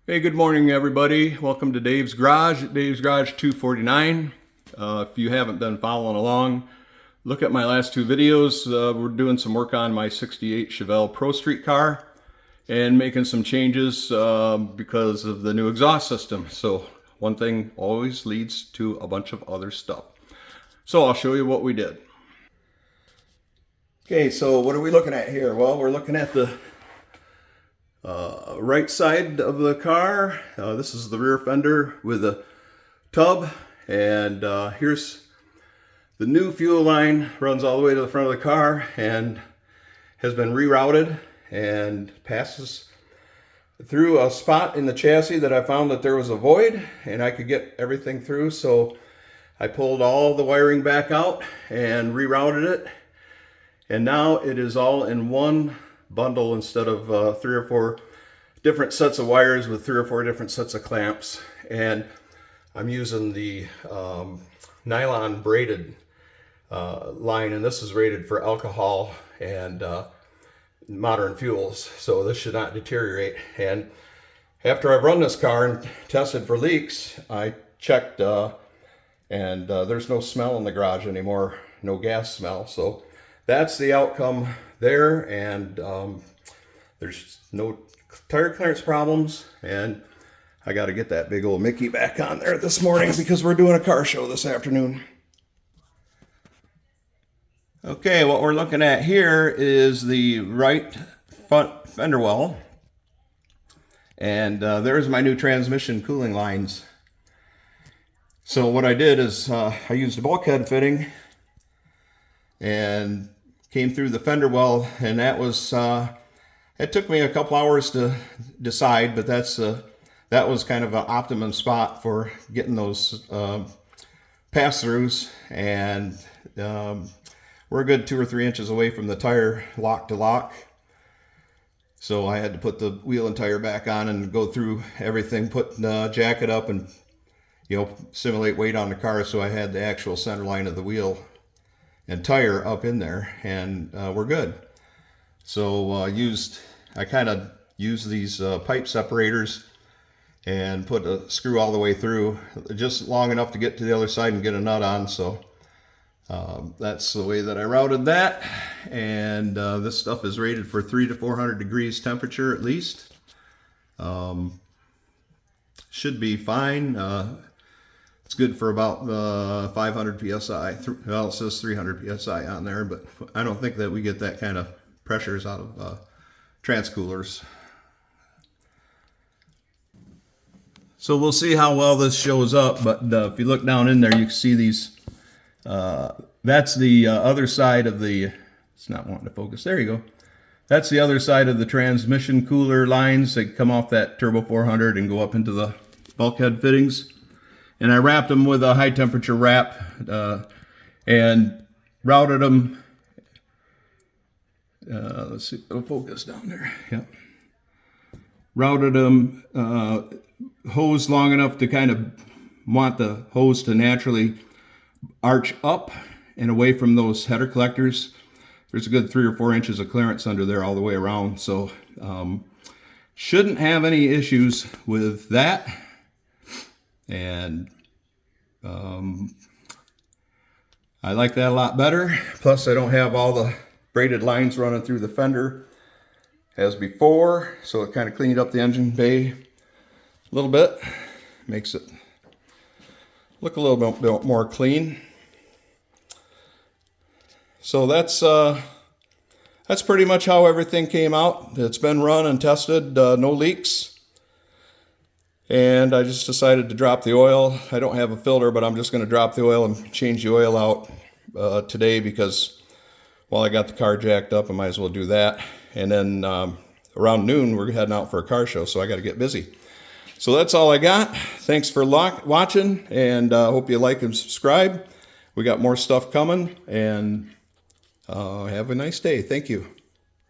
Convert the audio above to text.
Hey, good morning, everybody. Welcome to Dave's Garage at Dave's Garage 249. If you haven't been following along, look at my last two videos. We're doing some work on my 68 Chevelle Pro Street car and making some changes because of the new exhaust system. So one thing always leads to a bunch of other stuff. So I'll show you what we did. Okay, so what are we looking at here? Well, we're looking at the right side of the car. This is the rear fender with a tub, and here's the new fuel line. Runs all the way to the front of the car and has been rerouted and passes through a spot in the chassis that I found that there was a void and I could get everything through. So I pulled all the wiring back out and rerouted it, and now it is all in one bundle instead of 3 or 4 different sets of wires with 3 or 4 different sets of clamps. And I'm using the nylon braided line, and this is rated for alcohol and modern fuels, so this should not deteriorate. And after I've run this car and tested for leaks, I checked and there's no smell in the garage anymore, no gas smell. So that's the outcome there, and there's no tire clearance problems. And I got to get that big old Mickey back on there this morning because we're doing a car show this afternoon. Okay, what we're looking at here is the right front fender well, and there's my new transmission cooling lines. So what I did is I used a bulkhead fitting and came through the fender well, and that was it took me a couple hours to decide, but that was kind of an optimum spot for getting those pass-throughs. And we're a good 2 or 3 inches away from the tire lock to lock, so I had to put the wheel and tire back on and go through everything, put the jacket up, and simulate weight on the car, so I had the actual center line of the wheel and tire up in there, and we're good. So I kind of used these pipe separators and put a screw all the way through, just long enough to get to the other side and get a nut on. So that's the way that I routed that. And this stuff is rated for 300 to 400 degrees temperature at least. Should be fine. It's good for about 500 psi. Well, it says 300 psi on there, but I don't think that we get that kind of pressures out of transcoolers. So we'll see how well this shows up, but if you look down in there, you can see these. That's the other side of the, it's not wanting to focus, there you go. That's the other side of the transmission cooler lines that come off that Turbo 400 and go up into the bulkhead fittings. And I wrapped them with a high temperature wrap and routed them. Let's see if it'll focus down there. Yep. Routed them, hose long enough to kind of want the hose to naturally arch up and away from those header collectors. There's a good 3 or 4 inches of clearance under there all the way around, so shouldn't have any issues with that. And I like that a lot better. Plus I don't have all the braided lines running through the fender as before, so it kind of cleaned up the engine bay a little bit, makes it look a little bit more clean. So that's pretty much how everything came out. It's been run and tested, no leaks. And I just decided to drop the oil. I don't have a filter, but I'm just going to drop the oil and change the oil out today because while I got the car jacked up, I might as well do that. And then around noon, we're heading out for a car show, so I got to get busy. So that's all I got. Thanks for watching, and hope you like and subscribe. We got more stuff coming, and have a nice day. Thank you.